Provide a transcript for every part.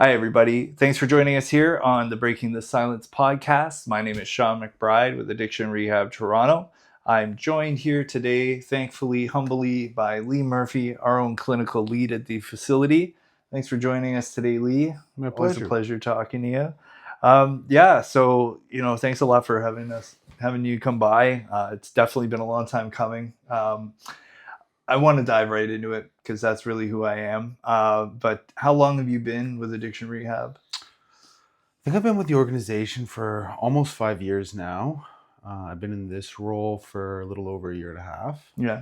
Hi, everybody. Thanks for joining us here on the Breaking the Silence podcast. My name is Sean McBride with Addiction Rehab Toronto. I'm joined here today, thankfully, humbly, by Lee Murphy, our own clinical lead at the facility. Thanks for joining us today, Lee. My Always pleasure. a pleasure talking to you. Thanks a lot for having you come by. It's definitely been a long time coming. I want to dive right into it because that's really who I am. But how long have you been with Addiction Rehab? I think I've been with the organization for almost 5 years now. I've been in this role for a little over a year and a half. Yeah.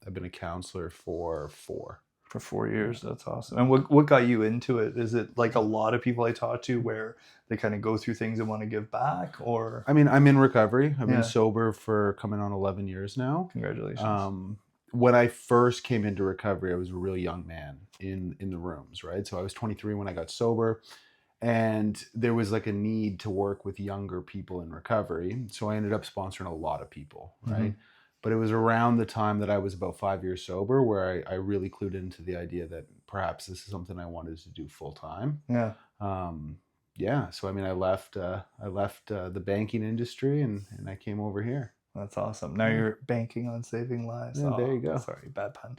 I've been a counselor for 4. For 4 years. That's awesome. And what got you into it? Is it like a lot of people I talk to where they kind of go through things and want to give back, or? I mean, I'm in recovery. I've Yeah. been sober for coming on 11 years now. Congratulations. When I first came into recovery, I was a really young man in the rooms, right? So I was 23 when I got sober. And there was like a need to work with younger people in recovery. So I ended up sponsoring a lot of people, right? But it was around the time that I was about 5 years sober where I really clued into the idea that perhaps this is something I wanted to do full time. Yeah. So I mean, I left the banking industry and I came over here. That's awesome. Now you're banking on saving lives. Yeah, there you go. Sorry, bad pun.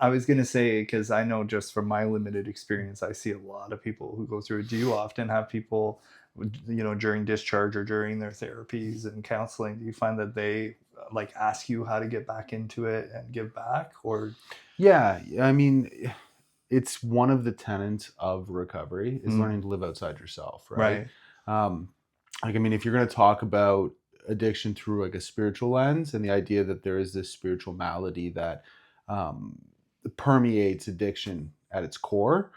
I was going to say, because I know just from my limited experience, I see a lot of people who go through it. Do you often have people, during discharge or during their therapies and counseling, do you find that they like ask you how to get back into it and give back, or? Yeah, I mean, it's one of the tenets of recovery is learning to live outside yourself, right? If you're going to talk about addiction through like a spiritual lens and the idea that there is this spiritual malady that permeates addiction at its core,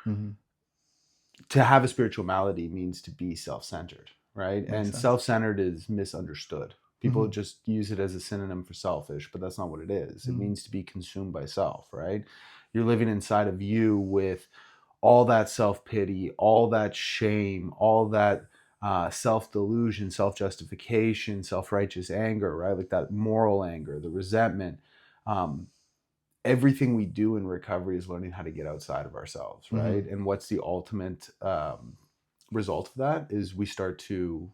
to have a spiritual malady means to be self-centered, right? Makes and sense. Self-centered is misunderstood. People just use it as a synonym for selfish, but that's not what it is. It means to be consumed by self, right? You're living inside of you with all that self-pity, all that shame, all that self-delusion, self-justification, self-righteous anger, right? Like that moral anger, the resentment. Everything we do in recovery is learning how to get outside of ourselves, right? And what's the ultimate result of that is we start to,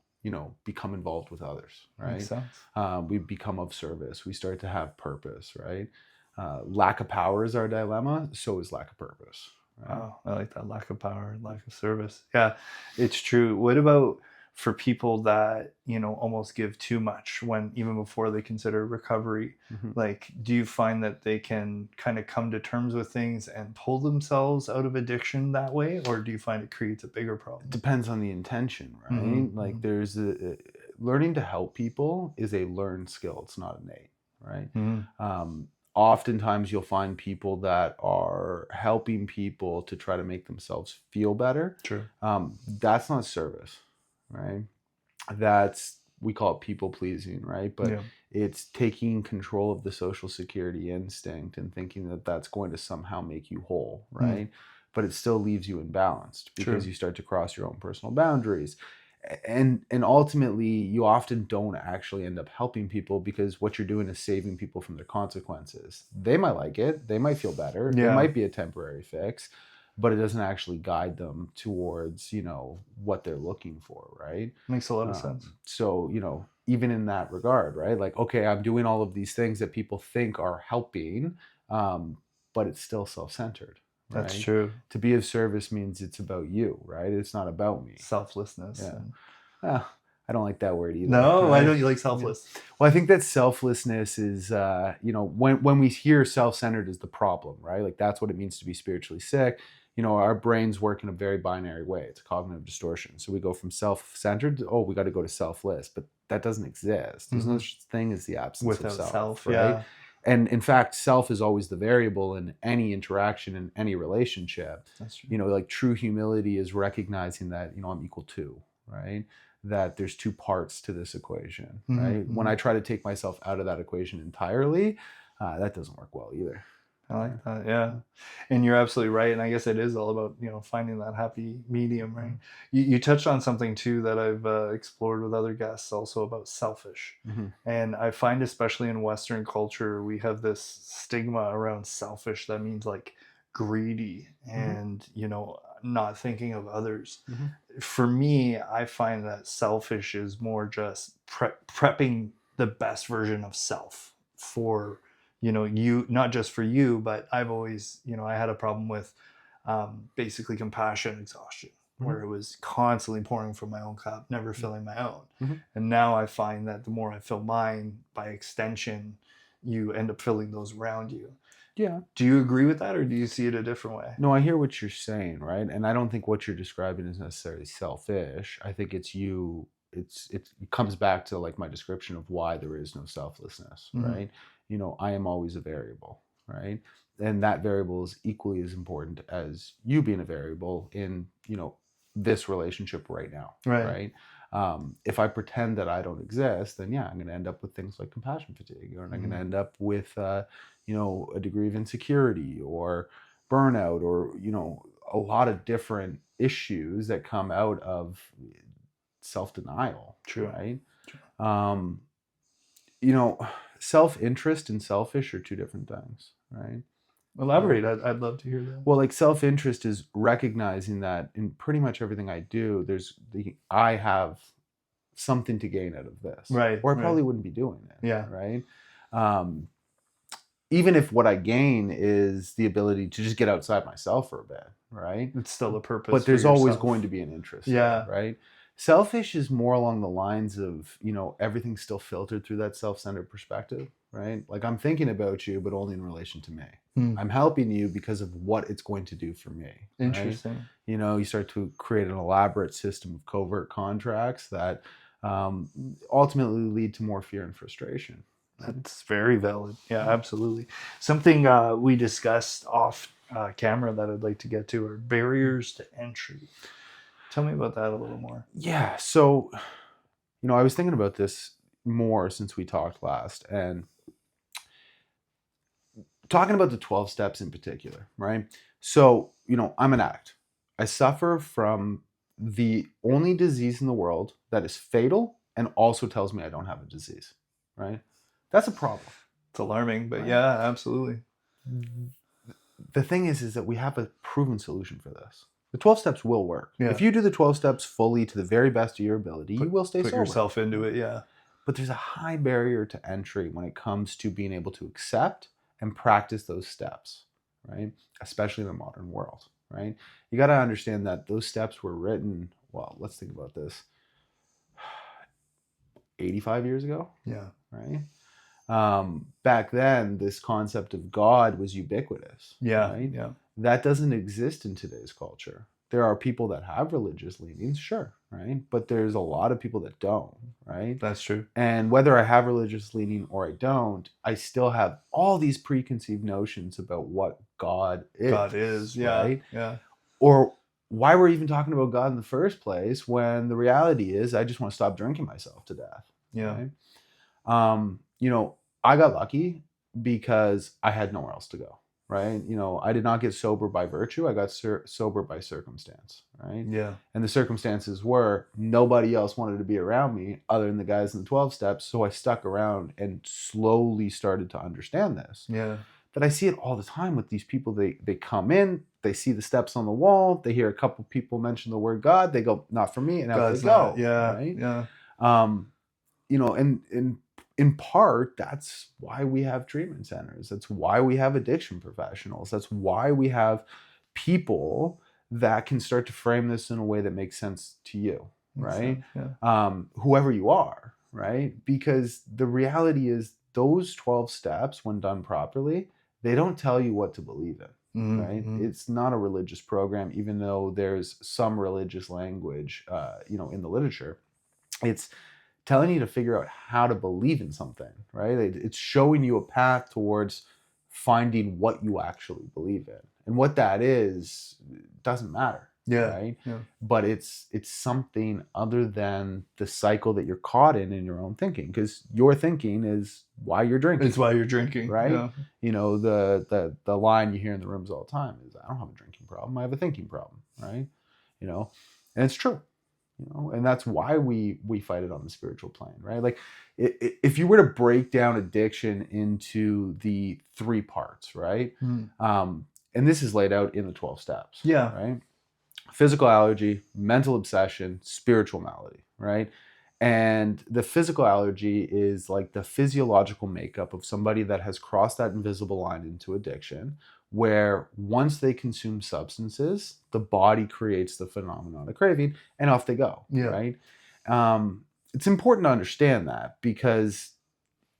become involved with others, right? Makes sense. We become of service. We start to have purpose, right? Lack of power is our dilemma. So is lack of purpose. Right? Oh, I like that. Lack of power, lack of service. Yeah, it's true. What about for people that, almost give too much when even before they consider recovery? Like, do you find that they can kind of come to terms with things and pull themselves out of addiction that way? Or do you find it creates a bigger problem? It depends on the intention, right? Like there's learning to help people is a learned skill. It's not innate, right? Oftentimes you'll find people that are helping people to try to make themselves feel better. True. That's not service, right? We call it people pleasing, right? But it's taking control of the social security instinct and thinking that that's going to somehow make you whole, right? But it still leaves you imbalanced because you start to cross your own personal boundaries. And ultimately, you often don't actually end up helping people because what you're doing is saving people from their consequences. They might like it. They might feel better. It might be a temporary fix, but it doesn't actually guide them towards, what they're looking for, right? Makes a lot of sense. So, even in that regard, right? Like, okay, I'm doing all of these things that people think are helping, but it's still self-centered. Right? That's true. To be of service means it's about you, right? It's not about me. Selflessness. Yeah. I don't like that word either. No, right? why don't you like selfless? Well, I think that selflessness is, when we hear self-centered is the problem, right? Like that's what it means to be spiritually sick. Our brains work in a very binary way. It's a cognitive distortion. So we go from self-centered to, we got to go to selfless, but that doesn't exist. There's no such thing as the absence of self, right? Yeah. And in fact, self is always the variable in any interaction, in any relationship. That's true. Like true humility is recognizing that, I'm equal to, right? That there's two parts to this equation, right? When I try to take myself out of that equation entirely, that doesn't work well either. I like that. Yeah. And you're absolutely right. And I guess it is all about, finding that happy medium, right? You touched on something too that I've explored with other guests also about selfish. And I find especially in Western culture, we have this stigma around selfish that means like greedy and, not thinking of others. Mm-hmm. For me, I find that selfish is more just prepping the best version of self for, you, not just for you, but I've always, I had a problem with basically compassion exhaustion, where it was constantly pouring from my own cup, never filling my own. And now I find that the more I fill mine, by extension, you end up filling those around you. Yeah. Do you agree with that, or do you see it a different way? No, I hear what you're saying, right? And I don't think what you're describing is necessarily selfish. I think it's you. It comes back to like my description of why there is no selflessness, right? I am always a variable, right? And that variable is equally as important as you being a variable in, this relationship right now, right? If I pretend that I don't exist, then yeah, I'm going to end up with things like compassion fatigue, or I'm going to end up with, a degree of insecurity or burnout, or, a lot of different issues that come out of self-denial. True. Right. True. Self-interest and selfish are two different things, right? Elaborate. I'd love to hear that. Well, like self-interest is recognizing that in pretty much everything I do, I have something to gain out of this, right? Or I probably wouldn't be doing it, yeah, right? Even if what I gain is the ability to just get outside myself for a bit, right? It's still a purpose. But there's always going to be an interest, yeah, right? Selfish is more along the lines of, everything's still filtered through that self-centered perspective, right? Like I'm thinking about you, but only in relation to me. I'm helping you because of what it's going to do for me. Interesting. Right? You start to create an elaborate system of covert contracts that ultimately lead to more fear and frustration. That's very valid. Yeah, absolutely. Something we discussed off camera that I'd like to get to are barriers to entry. Tell me about that a little more. Yeah. So, I was thinking about this more since we talked last, and talking about the 12 steps in particular, right? So, I'm an addict. I suffer from the only disease in the world that is fatal and also tells me I don't have a disease, right? That's a problem. It's alarming, but right? Yeah, absolutely. The thing is that we have a proven solution for this. The 12 steps will work. Yeah. If you do the 12 steps fully to the very best of your ability, you will stay sober. Put yourself into it, yeah. But there's a high barrier to entry when it comes to being able to accept and practice those steps, right? Especially in the modern world, right? You got to understand that those steps were written, well, let's think about this, 85 years ago, yeah, right? Back then, this concept of God was ubiquitous. Yeah, right? Yeah. That doesn't exist in today's culture. There are people that have religious leanings, sure, right? But there's a lot of people that don't, right? That's true. And whether I have religious leaning or I don't, I still have all these preconceived notions about what God is. God is, yeah, right? Yeah. Or why we're even talking about God in the first place, when the reality is I just want to stop drinking myself to death. Yeah. Right? I got lucky because I had nowhere else to go. Right? I did not get sober by virtue. I got sober by circumstance. Right? Yeah. And the circumstances were nobody else wanted to be around me other than the guys in the 12 steps. So I stuck around and slowly started to understand this. Yeah. But I see it all the time with these people. They come in, they see the steps on the wall, they hear a couple people mention the word God, they go, not for me, and out they go. Yeah. Right? Yeah. And in part, that's why we have treatment centers. That's why we have addiction professionals. That's why we have people that can start to frame this in a way that makes sense to you, right? Yeah. Whoever you are, right? Because the reality is those 12 steps, when done properly, they don't tell you what to believe in, right? It's not a religious program, even though there's some religious language, in the literature. It's telling you to figure out how to believe in something, right? It's showing you a path towards finding what you actually believe in. And what that is doesn't matter. Yeah. Right? Yeah. But it's something other than the cycle that you're caught in your own thinking, because your thinking is why you're drinking. It's why you're drinking. Right? Yeah. The line you hear in the rooms all the time is, I don't have a drinking problem, I have a thinking problem, right? And it's true. And that's why we fight it on the spiritual plane, right? Like if you were to break down addiction into the three parts, right? and this is laid out in the 12 steps. Yeah. Right. Physical allergy, mental obsession, spiritual malady. Right. And the physical allergy is like the physiological makeup of somebody that has crossed that invisible line into addiction, where once they consume substances, the body creates the phenomenon of craving and off they go. Yeah. Right. It's important to understand that, because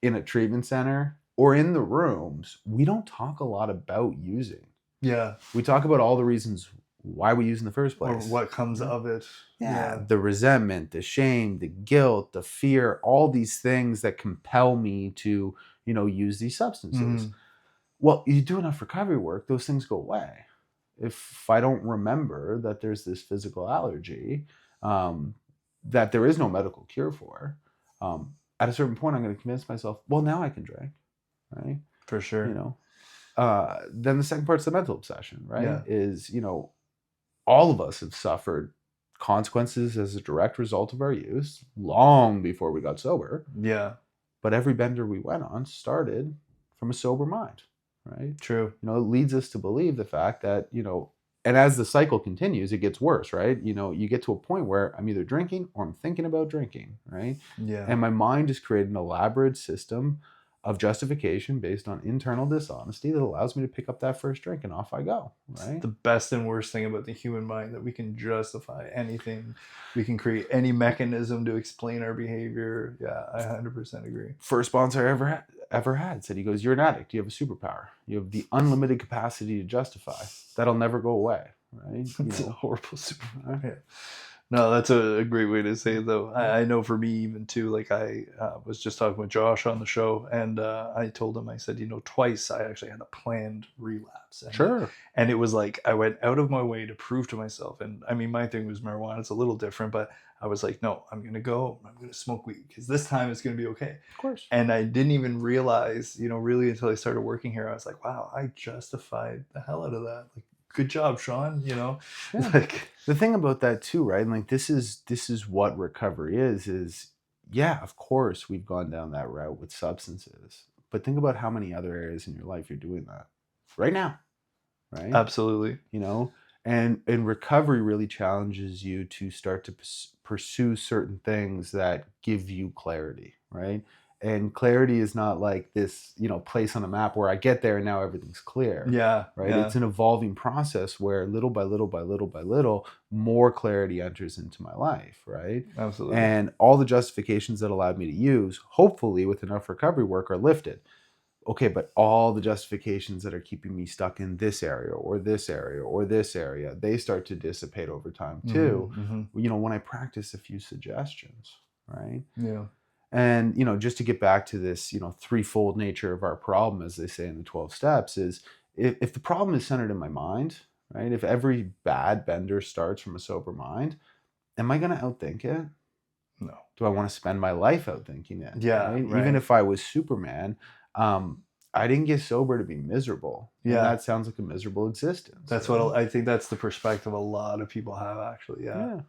in a treatment center or in the rooms, we don't talk a lot about using. Yeah. We talk about all the reasons why we use in the first place. Or what comes of it. Yeah. The resentment, the shame, the guilt, the fear, all these things that compel me to, use these substances. Well, you do enough recovery work, those things go away. If I don't remember that there's this physical allergy that there is no medical cure for, at a certain point, I'm going to convince myself, well, now I can drink, right? For sure. Then the second part's the mental obsession, right? Yeah. Is, all of us have suffered consequences as a direct result of our use long before we got sober. Yeah. But every bender we went on started from a sober mind, right? True. It leads us to believe the fact that, and as the cycle continues, it gets worse, right? You get to a point where I'm either drinking or I'm thinking about drinking, right? Yeah. And my mind has created an elaborate system of justification based on internal dishonesty that allows me to pick up that first drink and off I go, right? It's the best and worst thing about the human mind, that we can justify anything. We can create any mechanism to explain our behavior. Yeah, I 100% agree. First sponsor I ever had said, he goes, "You're an addict. You have a superpower. You have the unlimited capacity to justify. That'll never go away." Right? It's a horrible superpower. Yeah. No, that's a great way to say it, though. I know for me, even too, like I was just talking with Josh on the show, and I told him, I said, twice I actually had a planned relapse. And it was like, I went out of my way to prove to myself. And I mean, my thing was marijuana. It's a little different, but I was like, no, I'm going to smoke weed, because this time it's going to be okay. Of course. And I didn't even realize, really until I started working here, I was like, wow, I justified the hell out of that. Like, good job, Sean. Yeah. Like, the thing about that too, right? Like this is what recovery is yeah, of course we've gone down that route with substances, but think about how many other areas in your life you're doing that right now, right? Absolutely. And recovery really challenges you to start to pursue certain things that give you clarity, right? And clarity is not like this, place on a map where I get there and now everything's clear. Yeah. Right. Yeah. It's an evolving process where little by little by little by little, more clarity enters into my life. Right. Absolutely. And all the justifications that allowed me to use, hopefully with enough recovery work, are lifted. Okay, but all the justifications that are keeping me stuck in this area or this area or this area, they start to dissipate over time too. Mm-hmm. When I practice a few suggestions, right? Yeah. And, just to get back to this, threefold nature of our problem, as they say in the 12 steps, is if the problem is centered in my mind, right? If every bad bender starts from a sober mind, am I going to outthink it? No. Do I want to spend my life outthinking it? Yeah. Right? Even if I was Superman, I didn't get sober to be miserable. Yeah. And that sounds like a miserable existence. That's right? What I think that's the perspective a lot of people have, actually. Yeah.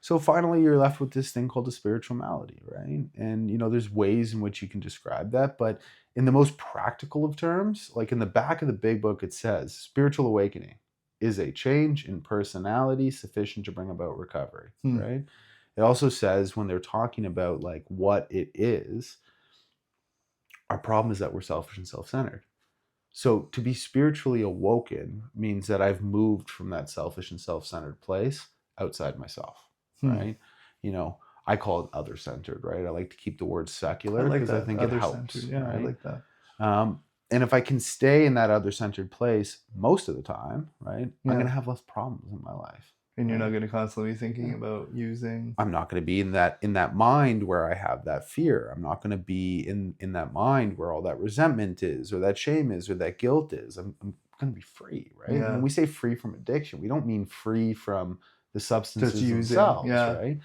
So finally, you're left with this thing called a spiritual malady, right? And, there's ways in which you can describe that. But in the most practical of terms, like in the back of the big book, it says spiritual awakening is a change in personality sufficient to bring about recovery, right? It also says, when they're talking about like what it is, our problem is that we're selfish and self-centered. So to be spiritually awoken means that I've moved from that selfish and self-centered place outside myself. Right? I call it other-centered, right? I like to keep the word secular because I think it helps. Yeah, right? I like that. And if I can stay in that other-centered place most of the time, right, I'm going to have less problems in my life. And you're not going to constantly be thinking about using. I'm not going to be in that mind where I have that fear. I'm not going to be in that mind where all that resentment is, or that shame is, or that guilt is. I'm going to be free, right? Yeah. When we say free from addiction, we don't mean free from the substances themselves, right?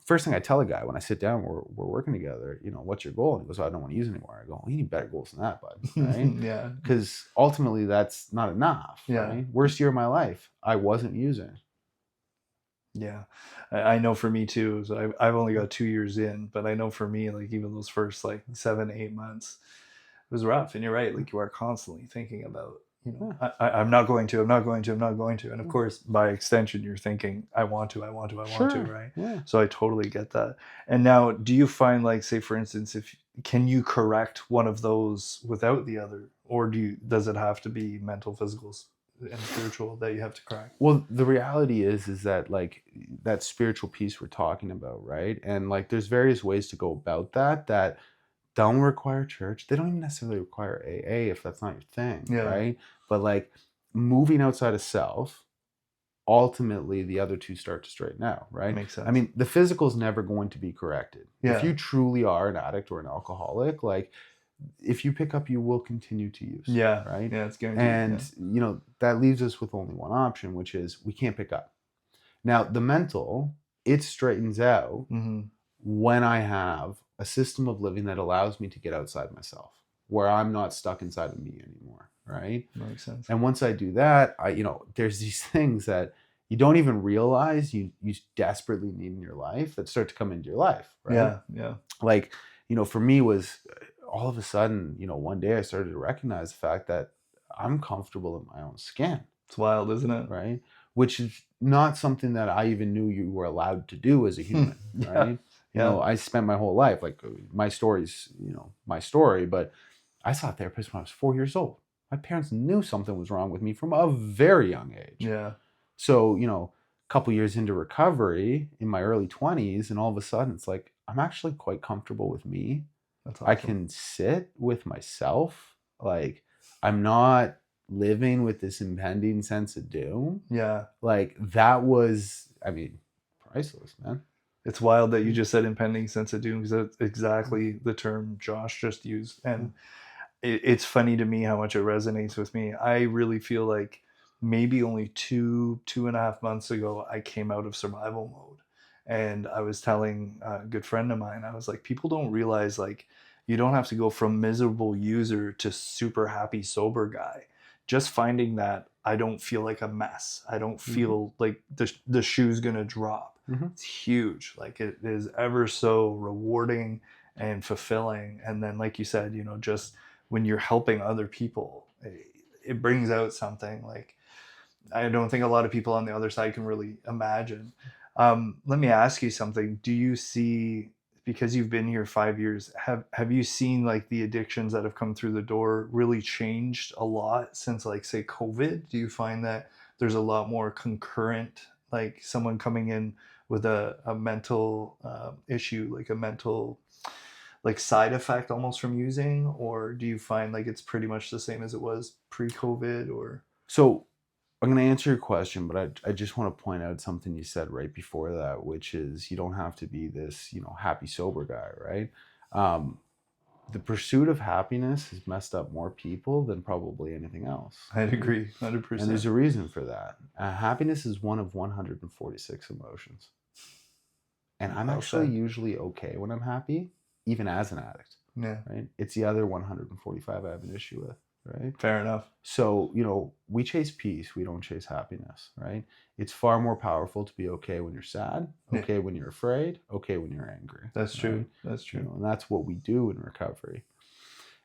First thing I tell a guy when I sit down, we're working together, what's your goal? And he goes, I don't want to use anymore. I go, well, you need better goals than that, bud, right? Yeah. Because ultimately that's not enough, right? Worst year of my life, I wasn't using. Yeah. I know for me too, so I've only got 2 years in, but I know for me, like even those first like 7-8 months, it was rough. And you're right, like you are constantly thinking about you know, I'm not going to, I'm not going to, I'm not going to. And of course, by extension, you're thinking, I want to, I want to, I want to, right? Yeah. So I totally get that. And now, do you find, like, say, for instance, can you correct one of those without the other? Or does it have to be mental, physical, and spiritual that you have to correct? Well, the reality is that, like, that spiritual piece we're talking about, right? And like, there's various ways to go about that don't require church. They don't even necessarily require AA if that's not your thing, right? But like, moving outside of self, ultimately the other two start to straighten out, right? Makes sense. I mean, the physical is never going to be corrected. Yeah. If you truly are an addict or an alcoholic, like, if you pick up, you will continue to use. Yeah. Right. Yeah, it's guaranteed. And you know, that leaves us with only one option, which is we can't pick up. Now, the mental, it straightens out when I have a system of living that allows me to get outside myself, where I'm not stuck inside of me anymore, right? Makes sense. And once I do that, there's these things that you don't even realize you desperately need in your life that start to come into your life, right? Yeah. Like, for me was all of a sudden, one day I started to recognize the fact that I'm comfortable in my own skin. It's wild, isn't it? Right? Which is not something that I even knew you were allowed to do as a human, right? I spent my whole life, like, my story's, my story, but I saw a therapist when I was 4 years old. My parents knew something was wrong with me from a very young age. Yeah. So, a couple years into recovery in my early 20s, and all of a sudden it's like, I'm actually quite comfortable with me. That's awesome. I can sit with myself. Like, I'm not living with this impending sense of doom. Yeah. Like, that was, priceless, man. It's wild that you just said impending sense of doom, because that's exactly the term Josh just used. And it's funny to me how much it resonates with me. I really feel like maybe only 2.5 months ago, I came out of survival mode. And I was telling a good friend of mine, I was like, people don't realize, like, you don't have to go from miserable user to super happy sober guy. Just finding that I don't feel like a mess. I don't feel like the shoe's gonna drop. It's huge. Like, it is ever so rewarding and fulfilling. And then, like you said, just when you're helping other people, it brings out something like I don't think a lot of people on the other side can really imagine. Let me ask you something. Do you see, because you've been here 5 years, have you seen, like, the addictions that have come through the door really changed a lot since, like, say, COVID? Do you find that there's a lot more concurrent, like, someone coming in with a mental issue, like a mental, like, side effect almost from using? Or do you find like it's pretty much the same as it was pre-COVID? Or So I'm going to answer your question, but I just want to point out something you said right before that, which is you don't have to be this, happy sober guy, right? The pursuit of happiness has messed up more people than probably anything else. I'd agree 100%. And there's a reason for that. Happiness is one of 146 emotions. And I'm actually usually okay when I'm happy, even as an addict. Yeah. Right? It's the other 145 I have an issue with. Right? Fair enough. So, we chase peace. We don't chase happiness, right? It's far more powerful to be okay when you're sad, okay when you're afraid, okay when you're angry. That's right? true. That's true. And that's what we do in recovery.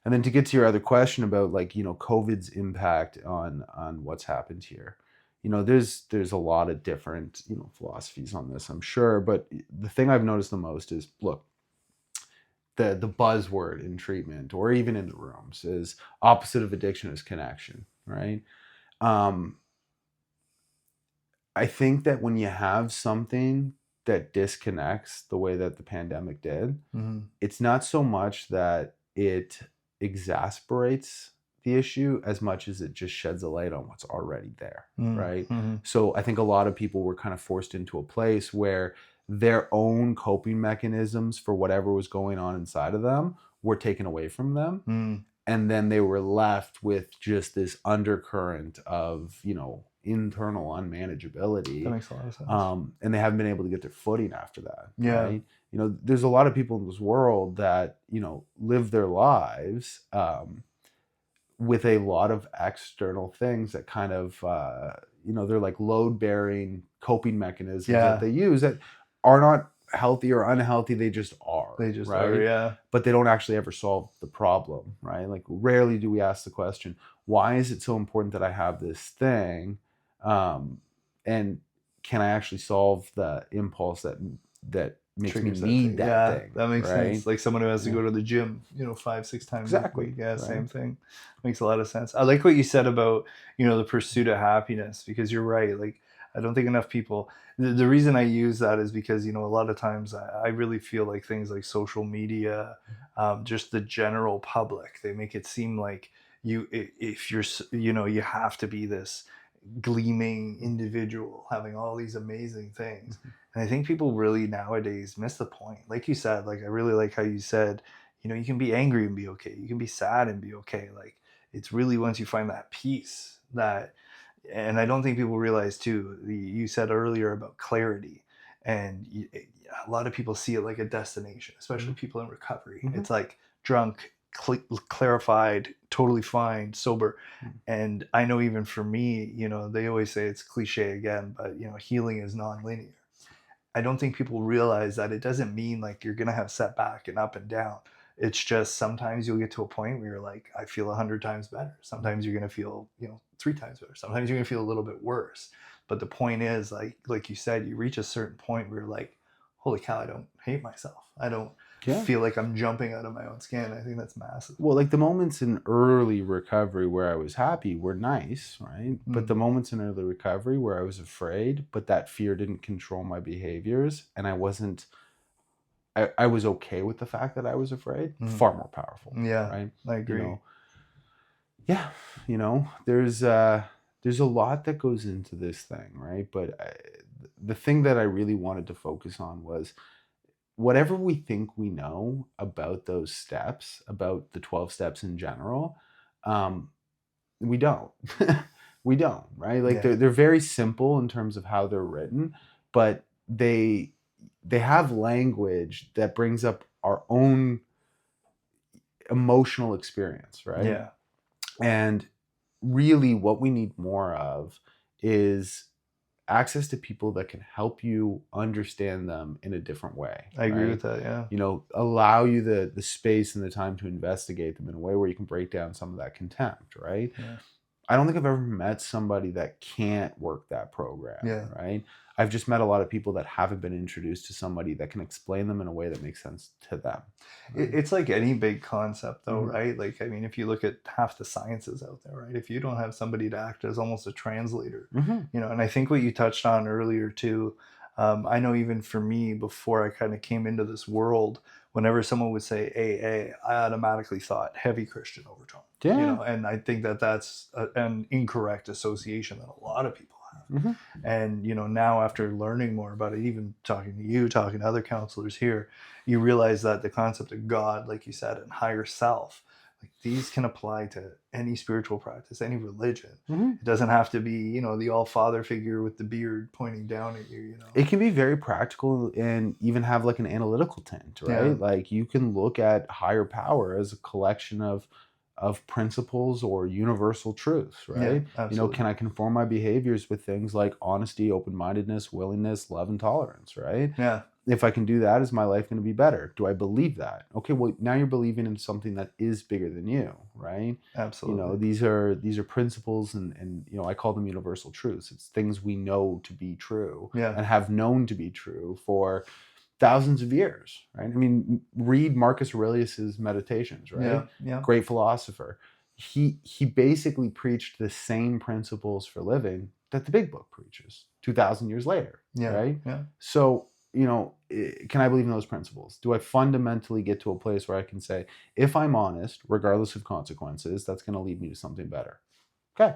And then to get to your other question about, like, COVID's impact on what's happened here. There's a lot of different, philosophies on this, I'm sure. But the thing I've noticed the most is, look, the buzzword in treatment or even in the rooms is opposite of addiction is connection, right? I think that when you have something that disconnects the way that the pandemic did, it's not so much that it exasperates the issue as much as it just sheds a light on what's already there, right? So I think a lot of people were kind of forced into a place where their own coping mechanisms for whatever was going on inside of them were taken away from them. And then they were left with just this undercurrent of, internal unmanageability. That makes a lot of sense. And they haven't been able to get their footing after that. Yeah. Right? There's a lot of people in this world that, live their lives with a lot of external things that kind of, they're like load-bearing coping mechanisms that they use that are not healthy or unhealthy, they just are. They just right? are, yeah. But they don't actually ever solve the problem, right? Like rarely do we ask the question, why is it so important that I have this thing? And can I actually solve the impulse that makes me Triggers that need thing. that Yeah, thing? that makes right? sense. Like someone who has to Yeah. go to the gym, 5-6 times a Exactly. week. Yeah, right? same thing. Makes a lot of sense. I like what you said about, the pursuit of happiness, because you're right. Like, I don't think enough people, the reason I use that is because, a lot of times I really feel like things like social media, just the general public, they make it seem like if you're, you have to be this gleaming individual having all these amazing things. And I think people really nowadays miss the point. Like you said, like I really like how you said, you can be angry and be okay. You can be sad and be okay. Like it's really once you find that peace that, and I don't think people realize too, you said earlier about clarity, and a lot of people see it like a destination, especially people in recovery. It's like drunk, clarified, totally fine, sober. And I know even for me, they always say it's cliche again, but healing is non-linear. I don't think people realize that it doesn't mean like you're gonna have setback and up and down. It's just sometimes you'll get to a point where you're like, I feel 100 times better. Sometimes you're gonna feel, 3 times better. Sometimes you're gonna feel a little bit worse. But the point is, like you said, you reach a certain point where you're like, holy cow, I don't hate myself. I don't feel like I'm jumping out of my own skin. I think that's massive. Well, like the moments in early recovery where I was happy were nice, right? But the moments in early recovery where I was afraid, but that fear didn't control my behaviors, and I was okay with the fact that I was afraid, far more powerful. Yeah, right? I agree. There's a lot that goes into this thing, right? But the thing that I really wanted to focus on was whatever we think we know about those steps, about the 12 steps in general, we don't. We don't, right? Like they're very simple in terms of how they're written, but they have language that brings up our own emotional experience, right? Yeah. And really what we need more of is access to people that can help you understand them in a different way. I agree with that, yeah. Allow you the space and the time to investigate them in a way where you can break down some of that contempt, right? Yeah. I don't think I've ever met somebody that can't work that program, right? I've just met a lot of people that haven't been introduced to somebody that can explain them in a way that makes sense to them. Right? It's like any big concept though, right? Like, I mean, if you look at half the sciences out there, right? If you don't have somebody to act as almost a translator, and I think what you touched on earlier too, I know even for me, before I kind of came into this world, whenever someone would say AA, I automatically thought heavy Christian overtone. And I think that that's an incorrect association that a lot of people have. And now after learning more about it, even talking to you, talking to other counselors here, you realize that the concept of God, like you said, and higher self, like these can apply to any spiritual practice, any religion. It doesn't have to be the all-father figure with the beard pointing down at you. It can be very practical and even have like an analytical tint, right? Like you can look at higher power as a collection of principles or universal truths, right? Can I conform my behaviors with things like honesty, open-mindedness, willingness, love, and tolerance, right? If I can do that, is my life going to be better? Do I believe that? Okay, well, now you're believing in something that is bigger than you, right? Absolutely. These are principles and I call them universal truths. It's things we know to be true and have known to be true for thousands of years, right? I mean, read Marcus Aurelius's Meditations, right? Great philosopher. He basically preached the same principles for living that the Big Book preaches 2,000 years later, right? So, can I believe in those principles? Do I fundamentally get to a place where I can say, if I'm honest, regardless of consequences, that's going to lead me to something better? Okay.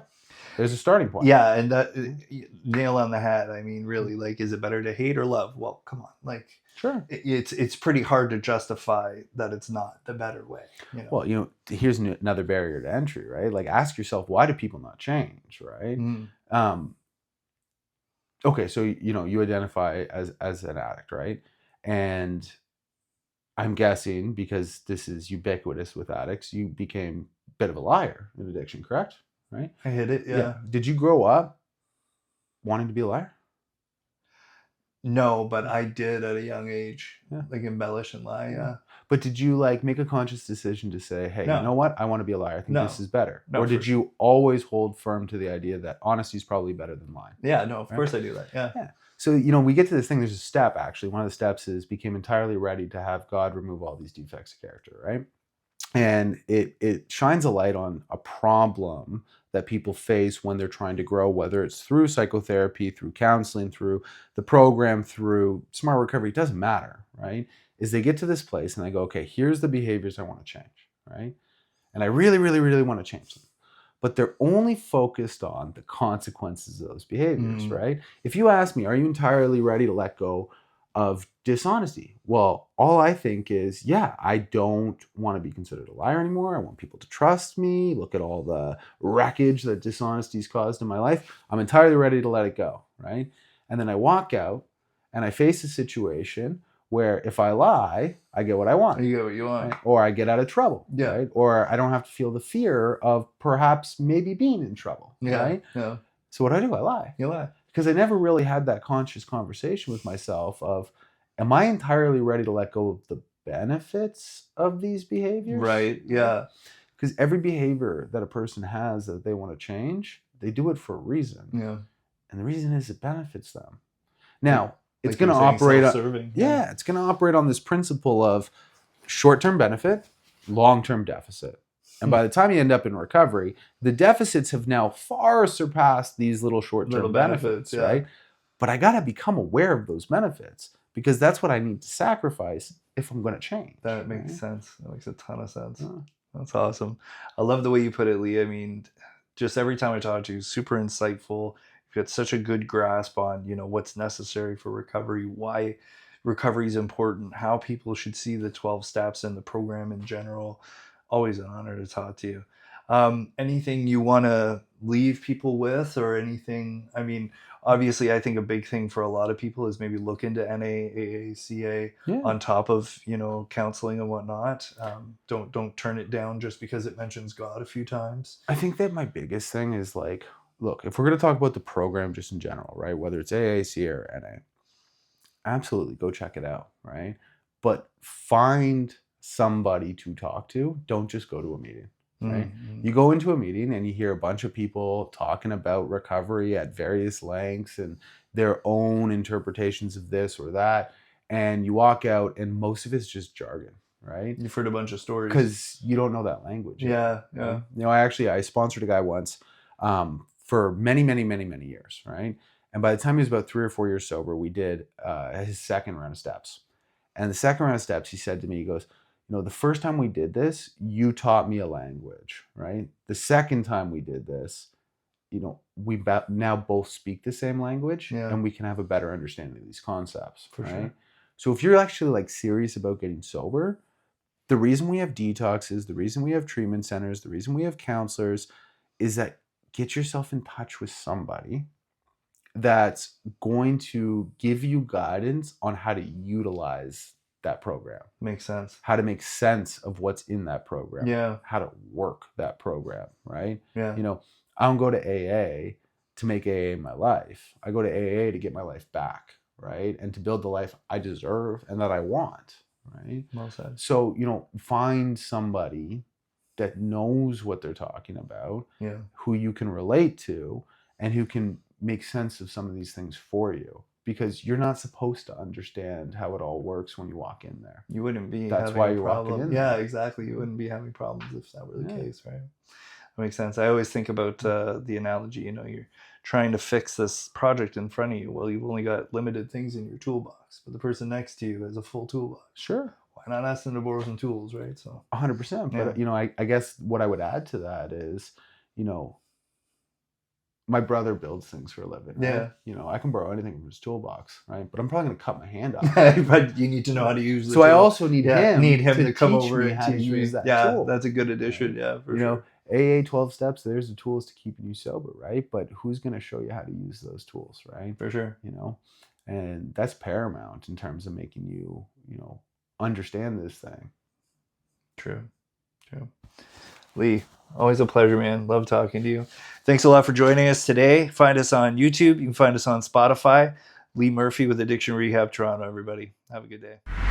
There's a starting point. Yeah, and that nail on the head. I mean, really, like, is it better to hate or love? Well, come on, like, sure, it's pretty hard to justify that it's not the better way. Well, here's another barrier to entry, right? Like, ask yourself, why do people not change, right? Okay, so you identify as an addict, right? And I'm guessing, because this is ubiquitous with addicts, you became a bit of a liar in addiction, correct? Right? I hit it, yeah. Did you grow up wanting to be a liar? No, but I did at a young age, Yeah. like embellish and lie. Yeah. But did you like make a conscious decision to say, hey, you know what? I want to be a liar. I think this is better. No, or did you always hold firm to the idea that honesty is probably better than lying? Yeah, no, of course I do that. Yeah. Yeah. So, we get to this thing. There's a step, actually. One of the steps is became entirely ready to have God remove all these defects of character, right? And it shines a light on a problem that people face when they're trying to grow, whether it's through psychotherapy, through counseling, through the program, through smart recovery. It doesn't matter, right? Is they get to this place and they go, okay, here's the behaviors I want to change, right? And I really, really, really want to change them. But they're only focused on the consequences of those behaviors, right? If you ask me, are you entirely ready to let go of dishonesty? Well, all I think is, yeah, I don't want to be considered a liar anymore. I want people to trust me. Look at all the wreckage that dishonesty's caused in my life. I'm entirely ready to let it go, right? And then I walk out and I face a situation where if I lie, I get what I want. You get what you want. Right? Or I get out of trouble. Yeah. Right? Or I don't have to feel the fear of perhaps maybe being in trouble. Yeah. Right? Yeah. So what do? I lie. You lie. Because I never really had that conscious conversation with myself of, am I entirely ready to let go of the benefits of these behaviors? Right. Yeah. Because every behavior that a person has that they want to change, they do it for a reason. Yeah. And the reason is it benefits them. Now, it's going to operate on, it's going to operate on this principle of short-term benefit, long-term deficit. And by the time you end up in recovery, the deficits have now far surpassed these little short-term benefits, right? But I got to become aware of those benefits because that's what I need to sacrifice if I'm going to change. That makes sense. That makes a ton of sense. Yeah. That's awesome. I love the way you put it, Lee. I mean, just every time I talk to you, super insightful. You've got such a good grasp on, what's necessary for recovery, why recovery is important, how people should see the 12 steps and the program in general. Always an honor to talk to you. Anything you want to leave people with or anything? I mean, obviously, I think a big thing for a lot of people is maybe look into NA, AA, CA on top of, counseling and whatnot. Don't turn it down just because it mentions God a few times. I think that my biggest thing is like, look, if we're going to talk about the program just in general, right, whether it's AA, CA, or NA, absolutely go check it out, right? But find somebody to talk to. Don't just go to a meeting, right? Mm-hmm. You go into a meeting and you hear a bunch of people talking about recovery at various lengths and their own interpretations of this or that, and you walk out and most of it's just jargon, right? You've heard a bunch of stories because you don't know that language yet. Yeah. I sponsored a guy once for many, many, many, many years, right? And by the time he was about 3 or 4 years sober, we did his second round of steps. And the second round of steps, he said to me, he goes, the first time we did this, you taught me a language, right? The second time we did this, we now both speak the same language and we can have a better understanding of these concepts, right? Sure. So if you're actually like serious about getting sober, the reason we have detoxes, the reason we have treatment centers, the reason we have counselors is that get yourself in touch with somebody that's going to give you guidance on how to utilize that program. Makes sense. How to make sense of what's in that program. Yeah. How to work that program, right? Yeah. I don't go to AA to make AA my life. I go to AA to get my life back, right? And to build the life I deserve and that I want, right? Well said. So, find somebody that knows what they're talking about, who you can relate to, and who can make sense of some of these things for you. Because you're not supposed to understand how it all works when you walk in there. You wouldn't be. That's why you're walking in. Yeah, exactly. You wouldn't be having problems if that were the case, right? That makes sense. I always think about the analogy. You're trying to fix this project in front of you. Well, you've only got limited things in your toolbox, but the person next to you has a full toolbox. Sure. Why not ask them to borrow some tools, right? So 100%. But I guess what I would add to that is, my brother builds things for a living. Right? Yeah. I can borrow anything from his toolbox, right? But I'm probably going to cut my hand off. But you need to know how to use it. So I also need him to come over and how to use that tool. That's a good addition. Right? Yeah, for sure. AA 12 steps, there's the tools to keeping you sober, right? But who's going to show you how to use those tools, right? For sure. And that's paramount in terms of making you, understand this thing. True. Lee, always a pleasure, man. Love talking to you. Thanks a lot for joining us today. Find us on YouTube. You can find us on Spotify. Lee Murphy with Addiction Rehab Toronto, everybody. Have a good day.